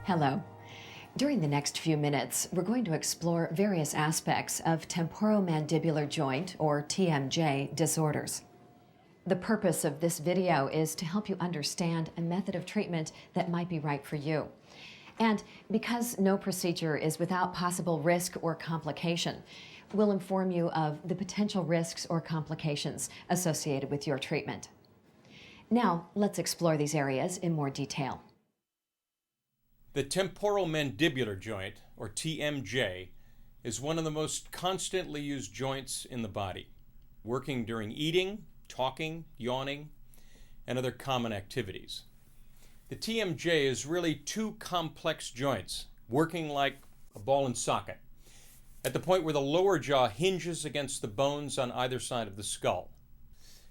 Hello. During the next few minutes, we're going to explore various aspects of temporomandibular joint, or TMJ, disorders. The purpose of this video is to help you understand a method of treatment that might be right for you. And because no procedure is without possible risk or complication, we'll inform you of the potential risks or complications associated with your treatment. Now, let's explore these areas in more detail. The temporomandibular joint, or TMJ, is one of the most constantly used joints in the body, working during eating, talking, yawning, and other common activities. The TMJ is really two complex joints, working like a ball and socket, at the point where the lower jaw hinges against the bones on either side of the skull.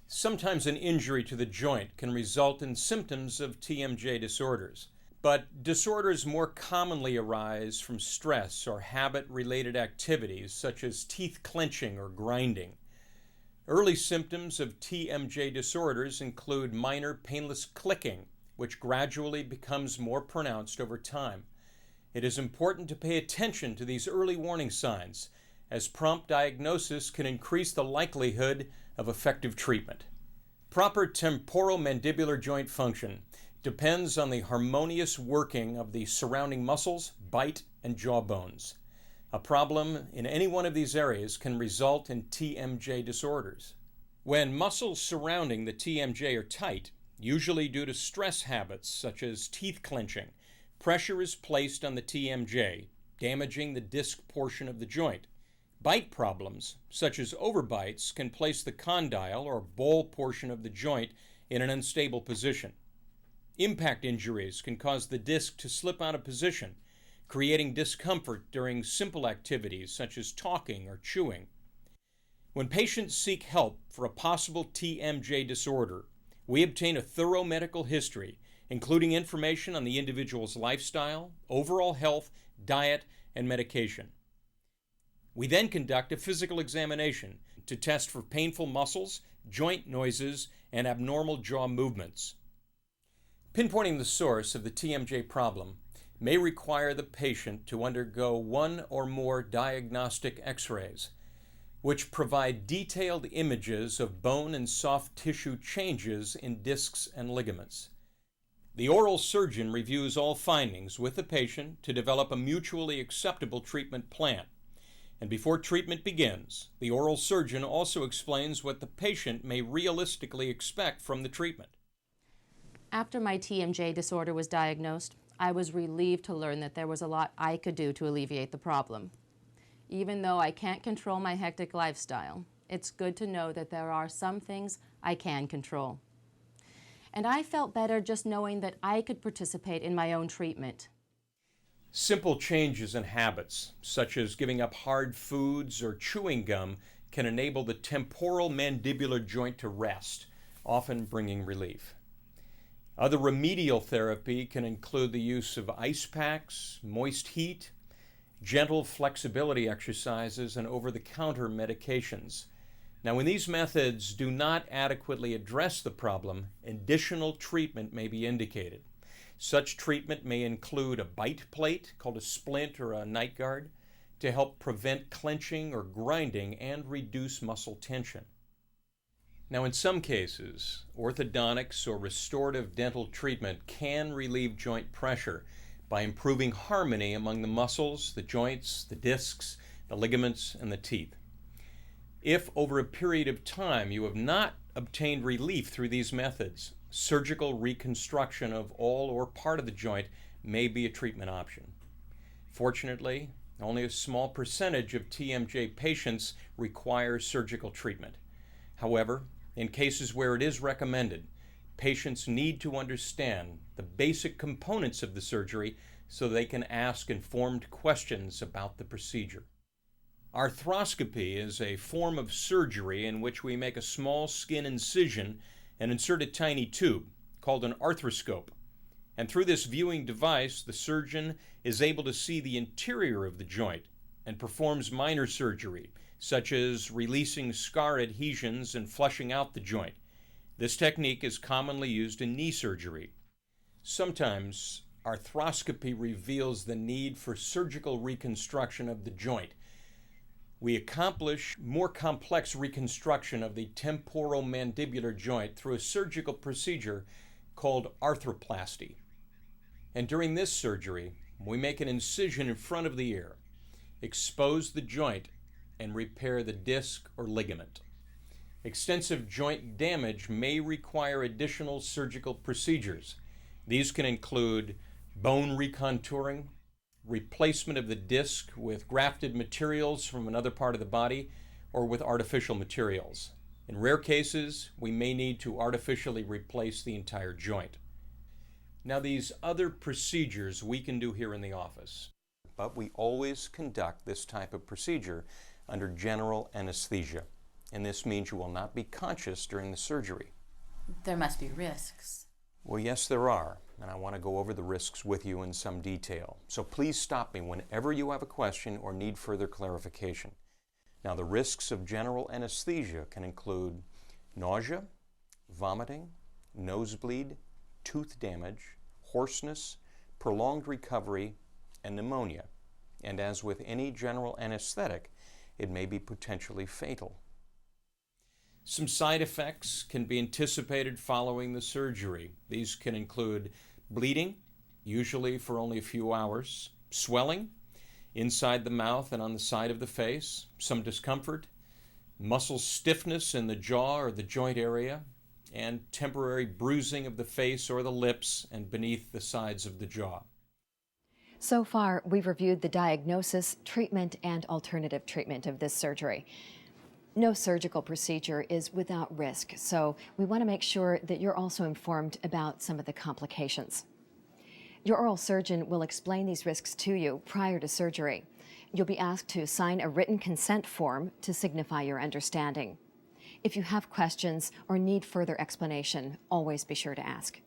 Sometimes an injury to the joint can result in symptoms of TMJ disorders. But disorders more commonly arise from stress or habit-related activities such as teeth clenching or grinding. Early symptoms of TMJ disorders include minor painless clicking, which gradually becomes more pronounced over time. It is important to pay attention to these early warning signs, as prompt diagnosis can increase the likelihood of effective treatment. Proper temporomandibular joint function depends on the harmonious working of the surrounding muscles, bite, and jaw bones. A problem in any one of these areas can result in TMJ disorders. When muscles surrounding the TMJ are tight, usually due to stress habits such as teeth clenching, pressure is placed on the TMJ, damaging the disc portion of the joint. Bite problems, such as overbites, can place the condyle or ball portion of the joint in an unstable position. Impact injuries can cause the disc to slip out of position, creating discomfort during simple activities such as talking or chewing. When patients seek help for a possible TMJ disorder, we obtain a thorough medical history, including information on the individual's lifestyle, overall health, diet, and medication. We then conduct a physical examination to test for painful muscles, joint noises, and abnormal jaw movements. Pinpointing the source of the TMJ problem may require the patient to undergo one or more diagnostic X-rays, which provide detailed images of bone and soft tissue changes in discs and ligaments. The oral surgeon reviews all findings with the patient to develop a mutually acceptable treatment plan. And before treatment begins, the oral surgeon also explains what the patient may realistically expect from the treatment. After my TMJ disorder was diagnosed, I was relieved to learn that there was a lot I could do to alleviate the problem. Even though I can't control my hectic lifestyle, it's good to know that there are some things I can control. And I felt better just knowing that I could participate in my own treatment. Simple changes in habits, such as giving up hard foods or chewing gum, can enable the temporomandibular joint to rest, often bringing relief. Other remedial therapy can include the use of ice packs, moist heat, gentle flexibility exercises, and over-the-counter medications. Now, when these methods do not adequately address the problem, additional treatment may be indicated. Such treatment may include a bite plate, called a splint or a night guard, to help prevent clenching or grinding and reduce muscle tension. Now, in some cases, orthodontics or restorative dental treatment can relieve joint pressure by improving harmony among the muscles, the joints, the discs, the ligaments, and the teeth. If over a period of time you have not obtained relief through these methods, surgical reconstruction of all or part of the joint may be a treatment option. Fortunately, only a small percentage of TMJ patients require surgical treatment. However, in cases where it is recommended, patients need to understand the basic components of the surgery so they can ask informed questions about the procedure. Arthroscopy is a form of surgery in which we make a small skin incision and insert a tiny tube, called an arthroscope. And through this viewing device, the surgeon is able to see the interior of the joint and performs minor surgery, such as releasing scar adhesions and flushing out the joint. This technique is commonly used in knee surgery. Sometimes arthroscopy reveals the need for surgical reconstruction of the joint. We accomplish more complex reconstruction of the temporomandibular joint through a surgical procedure called arthroplasty. And during this surgery, we make an incision in front of the ear, expose the joint, and repair the disc or ligament. Extensive joint damage may require additional surgical procedures. These can include bone recontouring, replacement of the disc with grafted materials from another part of the body, or with artificial materials. In rare cases, we may need to artificially replace the entire joint. Now, these other procedures we can do here in the office, but we always conduct this type of procedure under general anesthesia, and this means you will not be conscious during the surgery. There must be risks. Well, yes, there are, and I want to go over the risks with you in some detail. So please stop me whenever you have a question or need further clarification. Now, the risks of general anesthesia can include nausea, vomiting, nosebleed, tooth damage, hoarseness, prolonged recovery, and pneumonia. And as with any general anesthetic, it may be potentially fatal. Some side effects can be anticipated following the surgery. These can include bleeding, usually for only a few hours, swelling inside the mouth and on the side of the face, some discomfort, muscle stiffness in the jaw or the joint area, and temporary bruising of the face or the lips and beneath the sides of the jaw. So far, we've reviewed the diagnosis, treatment, and alternative treatment of this surgery. No surgical procedure is without risk, so we want to make sure that you're also informed about some of the complications. Your oral surgeon will explain these risks to you prior to surgery. You'll be asked to sign a written consent form to signify your understanding. If you have questions or need further explanation, always be sure to ask.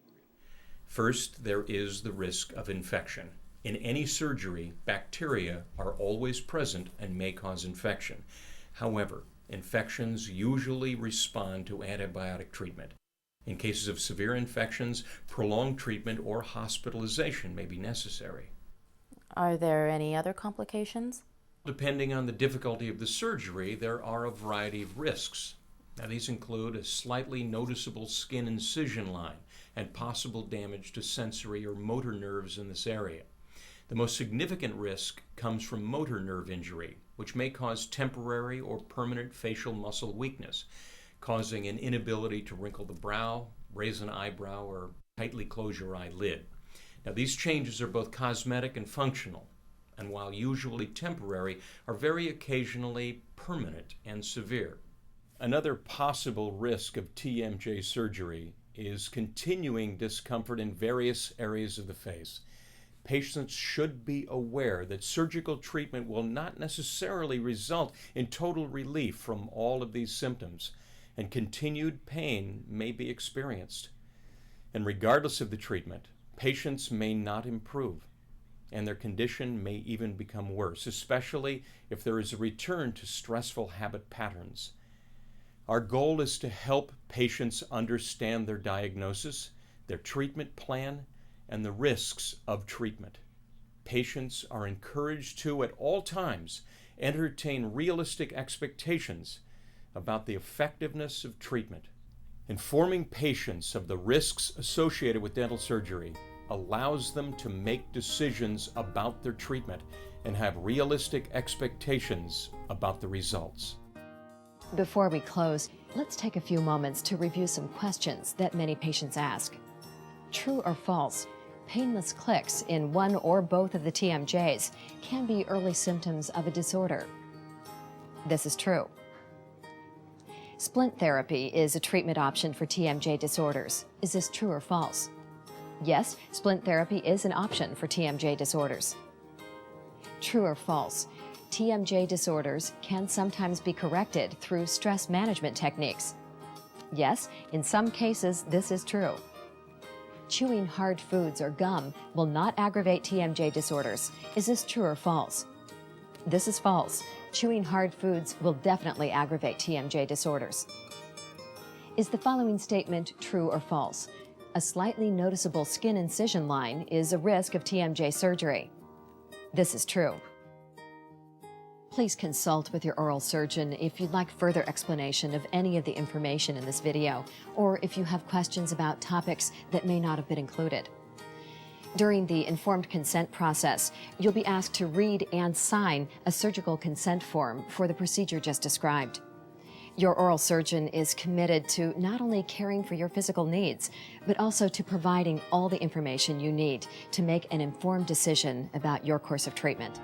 First, there is the risk of infection. In any surgery, bacteria are always present and may cause infection. However, infections usually respond to antibiotic treatment. In cases of severe infections, prolonged treatment or hospitalization may be necessary. Are there any other complications? Depending on the difficulty of the surgery, there are a variety of risks. Now, these include a slightly noticeable skin incision line and possible damage to sensory or motor nerves in this area. The most significant risk comes from motor nerve injury, which may cause temporary or permanent facial muscle weakness, causing an inability to wrinkle the brow, raise an eyebrow, or tightly close your eyelid. Now, these changes are both cosmetic and functional, and while usually temporary, are very occasionally permanent and severe. Another possible risk of TMJ surgery is continuing discomfort in various areas of the face. Patients should be aware that surgical treatment will not necessarily result in total relief from all of these symptoms, and continued pain may be experienced. And regardless of the treatment, patients may not improve, and their condition may even become worse, especially if there is a return to stressful habit patterns. Our goal is to help patients understand their diagnosis, their treatment plan, and the risks of treatment. Patients are encouraged to, at all times, entertain realistic expectations about the effectiveness of treatment. Informing patients of the risks associated with dental surgery allows them to make decisions about their treatment and have realistic expectations about the results. Before we close, let's take a few moments to review some questions that many patients ask. True or false? Painless clicks in one or both of the TMJs can be early symptoms of a disorder. This is true. Splint therapy is a treatment option for TMJ disorders. Is this true or false? Yes, splint therapy is an option for TMJ disorders. True or false? TMJ disorders can sometimes be corrected through stress management techniques. Yes, in some cases this is true. Chewing hard foods or gum will not aggravate TMJ disorders. Is this true or false? This is false. Chewing hard foods will definitely aggravate TMJ disorders. Is the following statement true or false? a slightly noticeable skin incision line is a risk of TMJ surgery. This is true. Please consult with your oral surgeon if you'd like further explanation of any of the information in this video, or if you have questions about topics that may not have been included. During the informed consent process, you'll be asked to read and sign a surgical consent form for the procedure just described. Your oral surgeon is committed to not only caring for your physical needs, but also to providing all the information you need to make an informed decision about your course of treatment.